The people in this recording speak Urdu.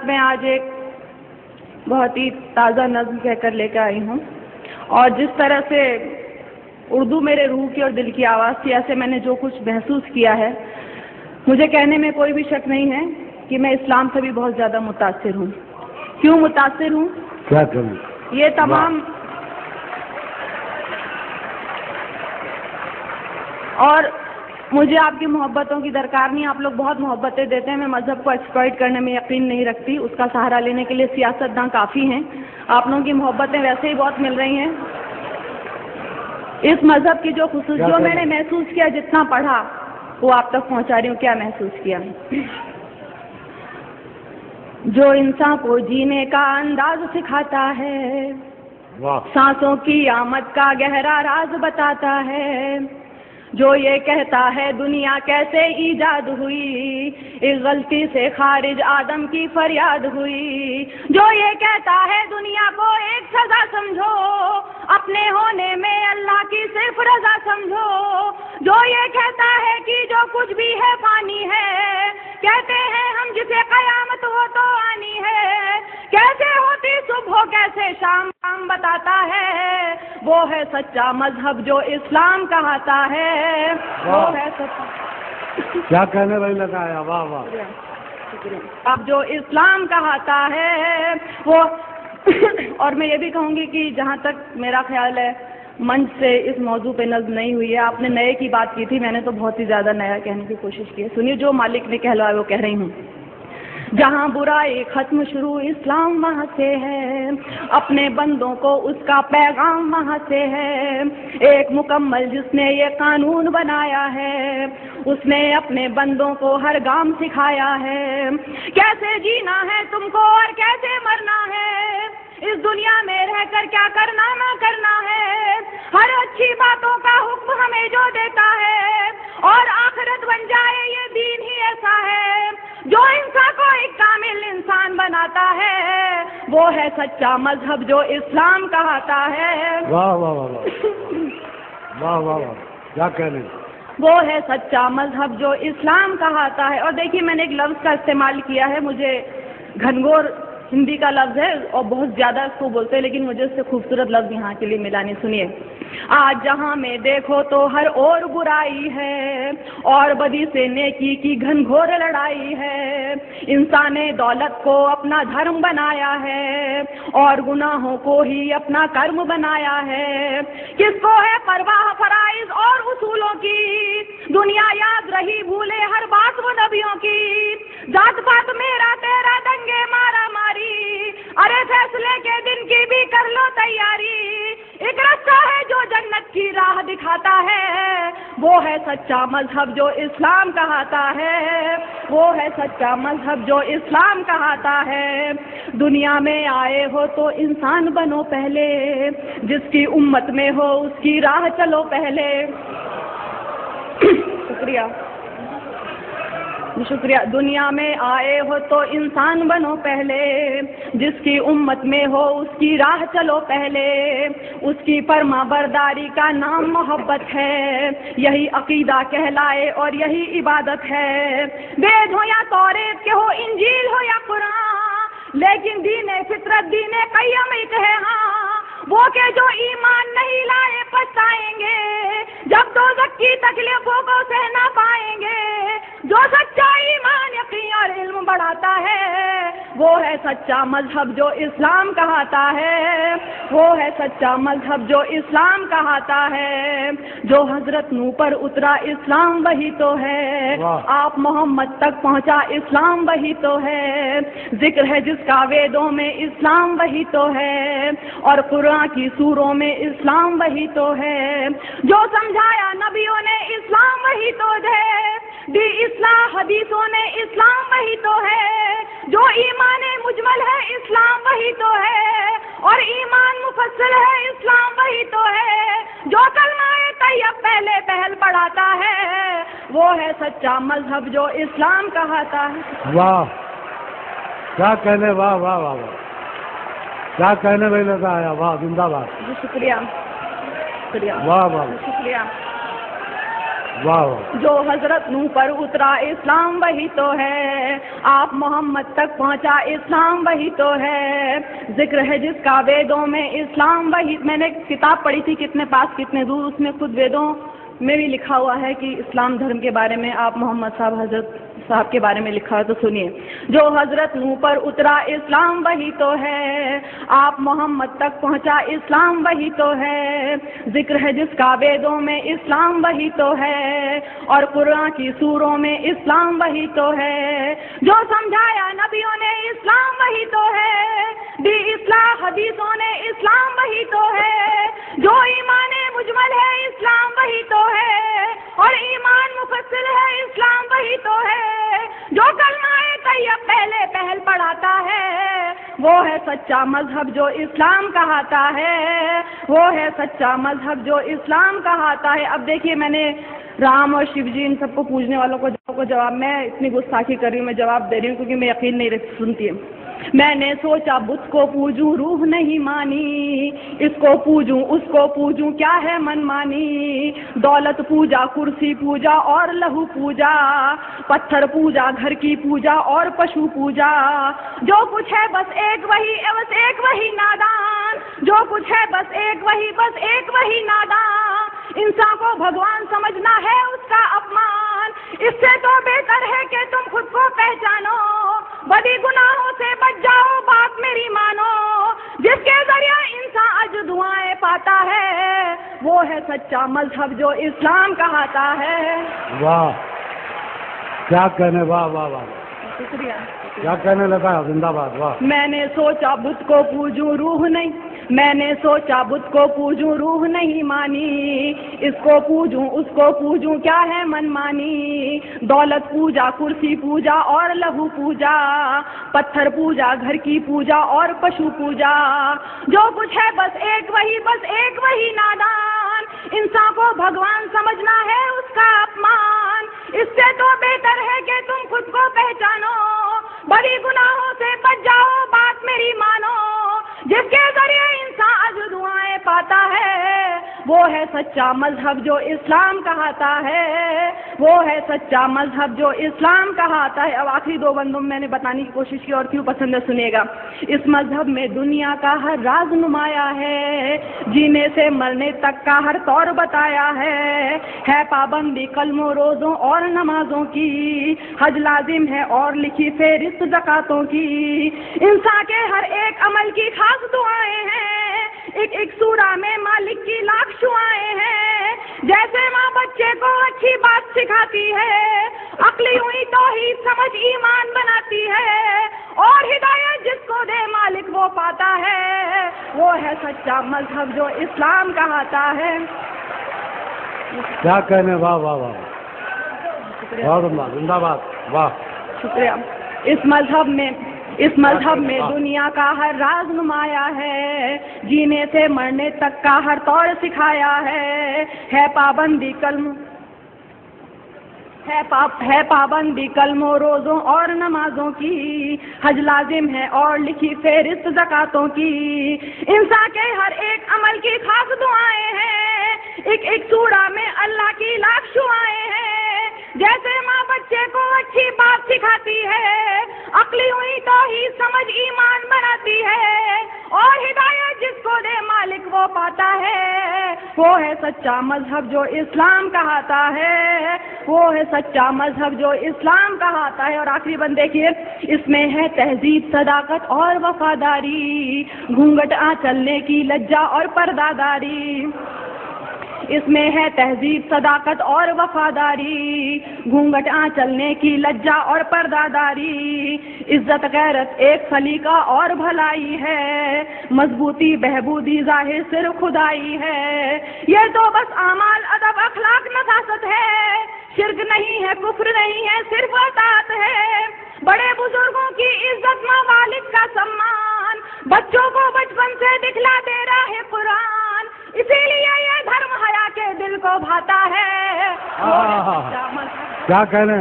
میں آج ایک بہت ہی تازہ نظم کہہ کر لے کے آئی ہوں، اور جس طرح سے اردو میرے روح کی اور دل کی آواز تھی، ایسے میں نے جو کچھ محسوس کیا ہے، مجھے کہنے میں کوئی بھی شک نہیں ہے کہ میں اسلام سے بھی بہت زیادہ متاثر ہوں۔ کیوں متاثر ہوں؟ کیا کروں؟ یہ تمام اور مجھے آپ کی محبتوں کی درکار نہیں، آپ لوگ بہت محبتیں دیتے ہیں، میں مذہب کو ایکسپلائٹ کرنے میں یقین نہیں رکھتی، اس کا سہارا لینے کے لیے سیاستداں کافی ہیں، آپ لوگوں کی محبتیں ویسے ہی بہت مل رہی ہیں۔ اس مذہب کی جو خصوصیت جو میں نے محسوس کیا، جتنا پڑھا وہ آپ تک پہنچا رہی ہوں۔ کیا محسوس کیا؟ جو انسان کو جینے کا انداز سکھاتا ہے، سانسوں کی آمد کا گہرا راز بتاتا ہے، جو یہ کہتا ہے دنیا کیسے ایجاد ہوئی، ایک غلطی سے خارج آدم کی فریاد ہوئی، جو یہ کہتا ہے دنیا کو ایک سزا سمجھو، اپنے ہونے میں اللہ کی صرف رضا سمجھو، جو یہ کہتا ہے کہ جو کچھ بھی ہے فانی ہے، کہتے ہیں ہم جسے قیامت ہو تو آنی ہے، کیسے ہوتی صبح ہو کیسے شام بتاتا ہے، وہ ہے سچا مذہب جو اسلام کہاتا ہے، وہ ہے سچا۔ کیا کہنے والی لگایا، واہ واہ۔ اب جو اسلام کہاتا ہے وہ اور میں یہ بھی کہوں گی کہ جہاں تک میرا خیال ہے منچ سے اس موضوع پہ نظم نہیں ہوئی ہے، آپ نے نئے کی بات کی تھی، میں نے تو بہت ہی زیادہ نیا کہنے کی کوشش کی ہے۔ سنیے، جو مالک نے کہلوایا وہ کہہ رہی ہوں۔ جہاں برائی ختم شروع اسلام وہاں سے ہے، اپنے بندوں کو اس کا پیغام وہاں سے ہے، ایک مکمل جس نے یہ قانون بنایا ہے، اس نے اپنے بندوں کو ہر گام سکھایا ہے، کیسے جینا ہے تم کو اور کیسے مرنا ہے، اس دنیا میں رہ کر کیا کرنا نہ کرنا ہے، ہر اچھی باتوں کا حکم ہمیں جو دیتا ہے، اور آخرت بن جائے یہ دین ہی ایسا ہے جو انسان کو ایک کامل انسان بناتا ہے، وہ ہے سچا مذہب جو اسلام کہاتا ہے۔ واہ واہ واہ واہ واہ واہ، کیا کہنے۔ وہ ہے سچا مذہب جو اسلام کہاتا ہے۔ اور دیکھیے، میں نے ایک لفظ کا استعمال کیا ہے، مجھے گھنگور ہندی کا لفظ ہے اور بہت زیادہ اس کو بولتے ہیں، لیکن مجھے اس سے خوبصورت لفظ یہاں کے لیے ملا نہیں۔ سنیے، آج جہاں میں دیکھو تو ہر اور برائی ہے، اور بدی سے نیکی کی گھنگھور لڑائی ہے، انسان نے دولت کو اپنا دھرم بنایا ہے، اور گناہوں کو ہی اپنا کرم بنایا ہے، کس کو ہے پرواہ فرائض اور اصولوں کی، دنیا یاد رہی بھولے ہر بات وہ نبیوں کی، ذات پات میرا تیرا دنگے مارا ماری، ارے فیصلے کے دن کی بھی کر لو تیاری، ایک رستہ ہے جو جنت کی راہ دکھاتا ہے، وہ ہے سچا مذہب جو اسلام کہاتا ہے، وہ ہے سچا مذہب جو اسلام کہاتا ہے۔ دنیا میں آئے ہو تو انسان بنو پہلے، جس کی امت میں ہو اس کی راہ چلو پہلے۔ شکریہ۔ دنیا میں آئے ہو تو انسان بنو پہلے، جس کی امت میں ہو اس کی راہ چلو پہلے، اس کی فرما برداری کا نام محبت ہے، یہی عقیدہ کہلائے اور یہی عبادت ہے، وید ہو یا توریت کے ہو، انجیل ہو یا قرآن، لیکن دین فطرت دین قیم ایک ہے، ہاں وہ کہ جو ایمان نہیں لائے پچھتائیں گے، جب دوزخ کی تکلیفوں کو سہ نہ پائیں گے، جو سچا ایمان یقین اور علم بڑھاتا ہے، وہ ہے سچا مذہب جو اسلام کہاتا ہے، وہ ہے سچا مذہب جو اسلام کہاتا ہے، جو حضرت نوح پر اترا اسلام وہی تو ہے، آپ محمد تک پہنچا اسلام وہی تو ہے، ذکر ہے جس کا ویدوں میں اسلام وہی تو ہے، اور قرآن کی سوروں میں اسلام وہی تو ہے، جو سمجھایا نبیوں نے اسلام وہی تو ہے، دی اصلاح حدیثوں نے اسلام وہی تو ہے، جو ایمان مجمل ہے اسلام وہی تو ہے، اور ایمان مفصل ہے اسلام وہی تو ہے، جو کلمہ طیب پہلے پہل پڑھاتا ہے، وہ ہے سچا مذہب جو اسلام کہاتا ہے۔ واہ، کیا کہنے، واہ واہ واہ واہ، کیا کہنے میں لگا آیا، واہ، زندہ باد۔ جی شکریہ، شکریہ، واہ واہ، شکریہ، واہ واہ، جو حضرت نوح پر اترا اسلام وہی تو ہے، آپ محمد تک پہنچا اسلام وہی تو ہے، ذکر ہے جس کا ویدوں میں اسلام وہی. میں نے کتاب پڑھی تھی کتنے پاس کتنے دور، اس میں خود ویدوں میں بھی لکھا ہوا ہے کہ اسلام دھرم کے بارے میں آپ محمد صاحب حضرت صاحب کے بارے میں لکھا ہے. تو سنیے، جو حضرت نوح پر اترا اسلام وہی تو ہے، آپ محمد تک پہنچا اسلام وہی تو ہے، ذکر ہے جس کا ویدوں میں اسلام وہی تو ہے، اور قرآن کی سوروں میں اسلام وہی تو ہے، جو سمجھایا نبیوں نے اسلام وہی تو ہے، دی اصلاح حدیثوں نے اسلام وہی تو ہے، جو ایمان مجمل ہے اسلام وہی تو ہے، اور ایمان مفصل ہے اسلام وہی تو ہے، جو کلمہ طیب پہلے پہل پڑھاتا ہے، وہ ہے سچا مذہب جو اسلام کہاتا ہے، وہ ہے سچا مذہب جو اسلام کہاتا ہے. اب دیکھیے، میں نے رام اور شیو جی ان سب کو پوجنے والوں کو جواب، میں اتنی گستاخی کر رہی ہوں، میں جواب دے رہی ہوں کیونکہ میں یقین نہیں سنتی ہے. میں نے سوچا بت کو پوجوں روح نہیں مانی، اس کو پوجوں اس کو پوجوں کیا ہے من مانی، دولت پوجا کرسی پوجا اور لہو پوجا، پتھر پوجا گھر کی پوجا اور پشو پوجا، جو کچھ ہے بس ایک وہی نادان، جو کچھ ہے بس ایک وہی نادان، انسان کو بھگوان سمجھنا ہے اس کا اپمان، اس سے تو بہتر ہے کہ تم خود کو پہچانو، بدی گناہوں سے بچ جاؤ بات میری مانو، جس کے ذریعہ انسان اج دعائیں پاتا ہے، وہ ہے سچا مذہب جو اسلام کہاتا ہے. واہ کیا کہنے، واہ واہ واہ، شکریہ. کیا کہنے لگا، زندہ باد. واہ. میں نے سوچا بت کو پوجوں روح نہیں، میں نے سوچا بت کو پوجوں روح نہیں مانی، اس کو پوجوں اس کو پوجوں کیا ہے من مانی، دولت پوجا کرسی پوجا اور لہو پوجا، پتھر پوجا گھر کی پوجا اور پشو پوجا، جو کچھ ہے بس ایک وہی نادان، انسان کو بھگوان سمجھنا ہے اس کا اپمان، اس سے تو بہتر ہے کہ تم خود کو پہچانو، بڑی گناہوں سے بچ جاؤ بات میری مانو، جس کے ذریعے انسان اج دعائیں پاتا ہے، وہ ہے سچا مذہب جو اسلام کہاتا ہے، وہ ہے سچا مذہب جو اسلام کہاتا ہے. اب آخری دو بندوں میں نے بتانے کی کوشش کی اور کیوں پسند ہے سنیے گا. اس مذہب میں دنیا کا ہر راز نمایا ہے، جینے سے مرنے تک کا ہر طور بتایا ہے پابندی کلموں روزوں اور نمازوں کی، حج لازم ہے اور لکھی فہرست زکاتوں کی، انسان کے ہر ایک عمل کی خاص دعائیں ہیں، ایک سورہ میں مالک کی لاکھ شعائیں ہیں، جیسے ماں بچے کو اچھی بات سکھاتی ہے، عقلی ہوئی توحید سمجھ ایمان بناتی ہے، اور ہدایت جس کو دے مالک وہ پاتا ہے، وہ ہے سچا مذہب جو اسلام کہاتا ہے. کیا کہنے، واہ واہ واہ، بہت عمدہ، زندہ باد. واہ شکریہ. اس مذہب میں دنیا کا ہر راز نمایا ہے، جینے سے مرنے تک کا ہر طور سکھایا ہے پابندی پابندی کلموں روزوں اور نمازوں کی، حج لازم ہے اور لکھی فہرست زکاتوں کی، انسان کے ہر ایک عمل کی خاص دعائیں ہیں، ایک سورہ میں اللہ کی لاکھ شعائیں ہیں، جیسے ماں بچے کو اچھی بات سکھاتی ہے، عقلی ہوئی توحید سمجھ ایمان بناتی ہے، اور ہدایت جس کو دے مالک وہ پاتا ہے، وہ ہے سچا مذہب جو اسلام کہاتا ہے، وہ ہے سچا مذہب جو اسلام کہاتا ہے. اور آخری بند دیکھیے، اس میں ہے تہذیب صداقت اور وفاداری، گھونگھٹ چلنے کی لجا اور پرداداری، اس میں ہے تہذیب صداقت اور وفاداری، گھونگھٹ چلنے کی لجا اور پرداداری، عزت غیرت ایک سلیقہ اور بھلائی ہے، مضبوطی بہبودی ظاہر صرف خدائی ہے، یہ تو بس اعمال ادب اخلاق نفاست ہے، شرک نہیں ہے کفر نہیں ہے صرف اطاعت ہے، بڑے بزرگوں کی عزت ماں والد کا سمان، بچوں کو بچپن سے دکھلا دے رہا ہے قرآن، اسی لیے یہ دھرم حیا کے دل کو بھاتا ہے. کیا کہنے